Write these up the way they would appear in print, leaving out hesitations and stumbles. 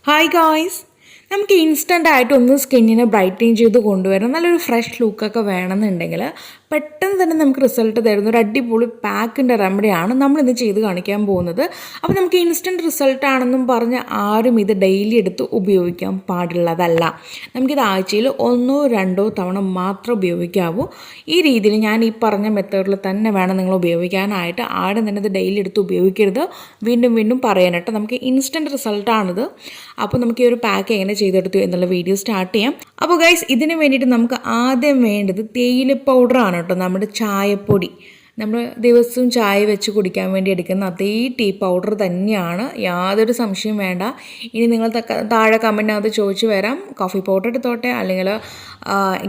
Hi guys! നമുക്ക് instant ആയിട്ട് ഒന്ന് സ്കിന്നിനെ ബ്രൈറ്റൻ ചെയ്ത് കൊണ്ടുവരാം, നല്ലൊരു ഫ്രഷ് ലുക്കൊക്കെ വേണമെന്നുണ്ടെങ്കിൽ പെട്ടെന്ന് തന്നെ നമുക്ക് റിസൾട്ട് തരുന്ന ഒരു അടിപൊളി പാക്കിൻ്റെ റെമഡിയാണ് നമ്മളിന്ന് ചെയ്ത് കാണിക്കാൻ പോകുന്നത്. അപ്പോൾ നമുക്ക് ഇൻസ്റ്റൻറ്റ് റിസൾട്ടാണെന്നും പറഞ്ഞ് ആരും ഇത് ഡെയിലി എടുത്ത് ഉപയോഗിക്കാൻ പാടുള്ളതല്ല. നമുക്കിത് ആഴ്ചയിൽ 1-2 തവണ മാത്രം ഉപയോഗിക്കാവൂ. ഈ രീതിയിൽ ഞാൻ ഈ പറഞ്ഞ മെത്തേഡിൽ തന്നെ വേണം നിങ്ങൾ ഉപയോഗിക്കാനായിട്ട്. ആരും തന്നെ ഇത് ഡെയിലി എടുത്ത് ഉപയോഗിക്കരുത്. വീണ്ടും വീണ്ടും പറയാനായിട്ട് നമുക്ക് ഇൻസ്റ്റൻറ്റ് റിസൾട്ടാണിത്. അപ്പോൾ നമുക്ക് ഈ ഒരു പാക്ക് എങ്ങനെ ചെയ്തെടുത്തു എന്നുള്ള വീഡിയോ സ്റ്റാർട്ട് ചെയ്യാം. അപ്പോൾ ഗൈസ്, ഇതിന് വേണ്ടിയിട്ട് നമുക്ക് ആദ്യം വേണ്ടത് തേയില പൗഡറാണ് കേട്ടോ. നമ്മുടെ ചായപ്പൊടി, നമ്മൾ ദിവസവും ചായ വെച്ച് കുടിക്കാൻ വേണ്ടി എടുക്കുന്ന അതേ ടീ പൗഡർ തന്നെയാണ്, യാതൊരു സംശയം വേണ്ട. ഇനി നിങ്ങൾ താഴെ കമൻറ്റിനകത്ത് ചോദിച്ചു വരാം, കോഫി പൗഡർ എടുത്തോട്ടെ അല്ലെങ്കിൽ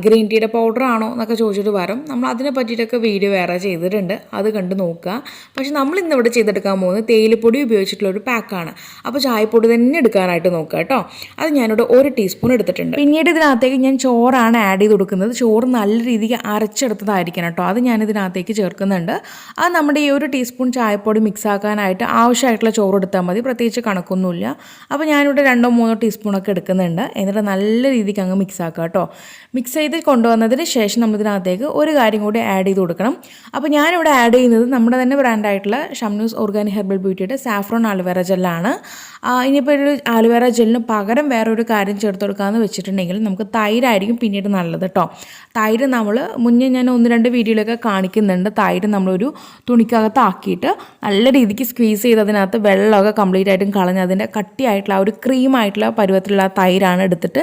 ഗ്രീൻ ടീയുടെ പൗഡർ ആണോ എന്നൊക്കെ ചോദിച്ചിട്ട് വരും. നമ്മൾ അതിനെ പറ്റിയിട്ടൊക്കെ വീഡിയോ വേറെ ചെയ്തിട്ടുണ്ട്, അത് കണ്ട് നോക്കുക. പക്ഷെ നമ്മൾ ഇന്നിവിടെ ചെയ്തെടുക്കാൻ പോകുന്നത് തേയിലപ്പൊടി ഉപയോഗിച്ചിട്ടുള്ള ഒരു പാക്കാണ്. അപ്പോൾ ചായപ്പൊടി തന്നെ എടുക്കാനായിട്ട് നോക്കുക കേട്ടോ. അത് ഞാനിവിടെ 1 ടീസ്പൂൺ എടുത്തിട്ടുണ്ട്. പിന്നീട് ഇതിനകത്തേക്ക് ഞാൻ ചോറാണ് ആഡ് ചെയ്ത് കൊടുക്കുന്നത്. ചോറ് നല്ല രീതിക്ക് അരച്ചെടുത്തതായിരിക്കണം കേട്ടോ, അത് ഞാനിതിനകത്തേക്ക് ചേർക്കുന്നത്. അത് നമ്മുടെ ഈ 1 ടീസ്പൂൺ ചായപ്പൊടി മിക്സ് ആക്കാനായിട്ട് ആവശ്യമായിട്ടുള്ള ചോറ് എടുത്താൽ മതി, പ്രത്യേകിച്ച് കണക്കൊന്നുമില്ല. അപ്പോൾ ഞാനിവിടെ 2-3 ടീസ്പൂണൊക്കെ എടുക്കുന്നുണ്ട്. എന്നിട്ട് നല്ല രീതിക്ക് അങ്ങ് മിക്സ് ആക്കുക കേട്ടോ. മിക്സ് ചെയ്ത് കൊണ്ടുവന്നതിന് ശേഷം നമ്മളിതിനകത്തേക്ക് ഒരു കാര്യം കൂടി ആഡ് ചെയ്ത് കൊടുക്കണം. അപ്പോൾ ഞാനിവിടെ ആഡ് ചെയ്യുന്നത് നമ്മുടെ തന്നെ ബ്രാൻഡായിട്ടുള്ള ഷംനൂസ് ഓർഗാനി ഹെർബൽ ബ്യൂട്ടിയുടെ സാഫ്രോൺ ആലുവേറ ജെല്ലാണ്. ഇനിയിപ്പോൾ ഒരു ആലുവേറ ജെല്ലിന് പകരം വേറൊരു കാര്യം ചേർത്ത് കൊടുക്കാമെന്ന് വെച്ചിട്ടുണ്ടെങ്കിൽ നമുക്ക് തൈരായിരിക്കും പിന്നീട് നല്ലത് കേട്ടോ. തൈര് നമ്മൾ മുന്നേ ഞാൻ 1-2 വീഡിയോയിലൊക്കെ കാണിക്കുന്നുണ്ട്. തൈര് നമ്മളൊരു തുണിക്കകത്ത് ആക്കിയിട്ട് നല്ല രീതിക്ക് സ്ക്വീസ് ചെയ്ത് അതിനകത്ത് വെള്ളമൊക്കെ കംപ്ലീറ്റ് ആയിട്ടും കളഞ്ഞ് അതിൻ്റെ കട്ടിയായിട്ടുള്ള ഒരു ക്രീമായിട്ടുള്ള പരുവത്തിലുള്ള തൈരാണ് എടുത്തിട്ട്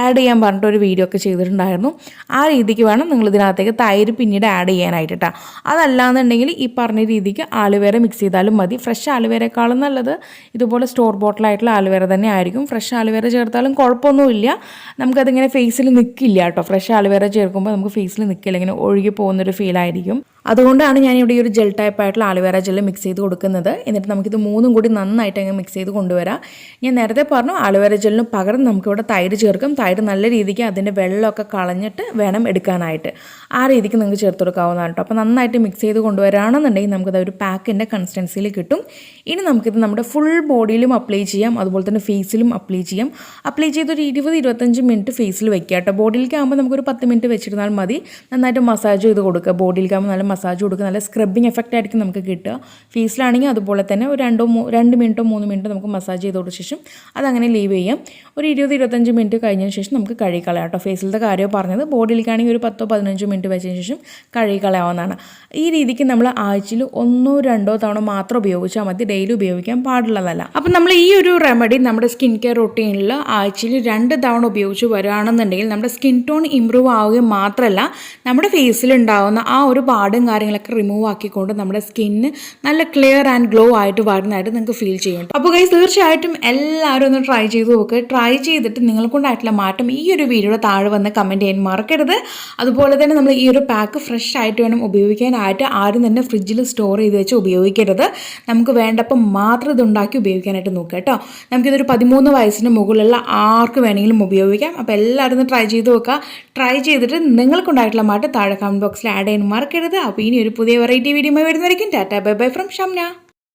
ആഡ് ചെയ്യാൻ പറഞ്ഞിട്ട് ഒരു വീഡിയോ ഒക്കെ ചെയ്തിട്ടുണ്ടായിരുന്നു. ആ രീതിക്ക് വേണം നിങ്ങൾ ഇതിനകത്തേക്ക് തൈര് പിന്നീട് ആഡ് ചെയ്യാനായിട്ട് കേട്ടോ. അതല്ലാന്നുണ്ടെങ്കിൽ ഈ പറഞ്ഞ രീതിക്ക് ആലുവേറ മിക്സ് ചെയ്താലും മതി. ഫ്രഷ് ആലുവേറേക്കാളും നല്ലത് ഇതുപോലെ സ്റ്റോർ ബോട്ടിലായിട്ടുള്ള ആലുവേറ തന്നെ ആയിരിക്കും. ഫ്രഷ് ആലുവേറ ചേർത്താലും കുഴപ്പമൊന്നുമില്ല, നമുക്കതിങ്ങനെ ഫേസിൽ നിൽക്കില്ല കേട്ടോ. ഫ്രഷ് ആലുവേറ ചേർക്കുമ്പോൾ നമുക്ക് ഫേസിൽ നിൽക്കില്ല, ഇങ്ങനെ ഒഴുകി പോകുന്നൊരു ഫീലായിരിക്കും. അതുകൊണ്ടാണ് ഞാനിവിടെ ഈ ഒരു ജെൽ ടൈപ്പായിട്ടുള്ള ആലുവേറ ജെല്ല് മിക്സ് ചെയ്ത് കൊടുക്കുന്നത്. എന്നിട്ട് നമുക്കിത് 3ഉം കൂടി നന്നായിട്ട് അങ്ങ് മിക്സ് ചെയ്ത് കൊണ്ടുവരാം. ഞാൻ നേരത്തെ പറഞ്ഞു, ആലുവേറ ജെല്ലിന് പകരം നമുക്കിവിടെ തൈര് ചേർക്കും. തൈര് നല്ല രീതിക്ക് അതിൻ്റെ വെള്ളമൊക്കെ കളഞ്ഞിട്ട് വേണം എടുക്കാനായിട്ട്. ആ രീതിക്ക് നിങ്ങൾക്ക് ചേർത്ത് കൊടുക്കാവുന്നതാണ് കേട്ടോ. അപ്പോൾ നന്നായിട്ട് മിക്സ് ചെയ്ത് കൊണ്ടുവരാണെന്നുണ്ടെങ്കിൽ നമുക്കത് ഒരു പാക്കിൻ്റെ കൺസിസ്റ്റൻസിയിൽ കിട്ടും. ഇനി നമുക്കിത് നമ്മുടെ ഫുൾ ബോഡിയിലും അപ്ലൈ ചെയ്യാം, അതുപോലെ തന്നെ ഫേസിലും അപ്ലൈ ചെയ്യാം. അപ്ലൈ ചെയ്തൊരു 20-25 മിനിറ്റ് ഫേസിൽ വെക്കുക കേട്ടോ. ബോഡിയിലേക്ക് ആകുമ്പോൾ നമുക്കൊരു 10 മിനിറ്റ് വെച്ചിരുന്നാൽ മതി. നന്നായിട്ട് മസാജ് ചെയ്ത് കൊടുക്കുക. ബോഡിയിലേക്ക് ആകുമ്പോൾ നല്ല മസാജ് കൊടുക്കുക, നല്ല സ്ക്രബിങ് എഫക്റ്റ് ആയിരിക്കും നമുക്ക് കിട്ടുക. ഫേസിലാണെങ്കിൽ അതുപോലെ തന്നെ ഒരു 2 മിനിറ്റോ 3 മിനിറ്റോ നമുക്ക് മസാജ് ചെയ്ത് കൊടുത്ത ശേഷം അതങ്ങനെ ലീവ് ചെയ്യാം. ഒരു 20-25 മിനിറ്റ് കഴിഞ്ഞതിന് ശേഷം നമുക്ക് കഴുകിക്കളയാം കേട്ടോ. ഫേസിലത്തെ കാര്യം പറഞ്ഞത്, ബോഡിയിലേക്കാണെങ്കിൽ ഒരു 10-15 മിനിറ്റ് വെച്ചതിന് ശേഷം കഴുകിക്കളയാവുന്നതാണ്. ഈ രീതിക്ക് നമ്മൾ ആഴ്ചയിൽ 1-2 തവണ മാത്രം ഉപയോഗിച്ചാൽ മതി, ഡെയിലി ഉപയോഗിക്കാൻ പാടുള്ളതല്ല. അപ്പം നമ്മൾ ഈ ഒരു റെമഡി നമ്മുടെ സ്കിൻ കെയർ റൊട്ടീനിൽ ആഴ്ചയിൽ 2 തവണ ഉപയോഗിച്ച് വരികയാണെന്നുണ്ടെങ്കിൽ നമ്മുടെ സ്കിൻ ടോൺ ഇമ്പ്രൂവ് ആവുകയും മാത്രമല്ല, നമ്മുടെ ഫേസിലുണ്ടാകുന്ന ആ ഒരു പാടും കാര്യങ്ങളൊക്കെ റിമൂവ് ആക്കിക്കൊണ്ട് നമ്മുടെ സ്കിന്ന് നല്ല ക്ലിയർ ആൻഡ് ഗ്ലോ ആയിട്ട് വരുന്നതായിട്ട് നിങ്ങൾക്ക് ഫീൽ ചെയ്യും. അപ്പോൾ ഗൈസ്, തീർച്ചയായിട്ടും എല്ലാവരും ഒന്ന് ട്രൈ ചെയ്ത് നോക്കുക. ട്രൈ ചെയ്തിട്ട് നിങ്ങൾക്കൊണ്ടായിട്ടുള്ള മാറ്റം ഈ ഒരു വീഡിയോയുടെ താഴെ വന്ന് കമൻറ്റ് ചെയ്യാൻ മറക്കരുത്. അതുപോലെ തന്നെ നമ്മൾ ഈ ഒരു പാക്ക് ഫ്രഷ് ആയിട്ട് വേണം ഉപയോഗിക്കാനായിട്ട്. ആരും തന്നെ ഫ്രിഡ്ജിൽ സ്റ്റോർ ചെയ്ത് വെച്ച് ഉപയോഗിക്കരുത്. നമുക്ക് വേണ്ടപ്പോൾ മാത്രം ഇതുണ്ടാക്കി ഉപയോഗിക്കാനായിട്ട് നോക്കുക കേട്ടോ. നമുക്കിതൊരു 13 വയസ്സിന് മുകളിലുള്ള ആർക്ക് വേണമെങ്കിലും ഉപയോഗിക്കാം. അപ്പോൾ എല്ലാവരും ഒന്ന് ട്രൈ ചെയ്ത് നോക്കുക. ട്രൈ ചെയ്തിട്ട് നിങ്ങൾക്കുണ്ടായിട്ടുള്ള മാറ്റം താഴെ കമൻറ്റ് ബോക്സിൽ ആഡ് ചെയ്യാൻ മറക്കരുത്. അപ്പോൾ ഇനി ഒരു പുതിയ വെറൈറ്റി വീഡിയോ വരുന്നതായിരിക്കും. Tata bye bye from Shamna.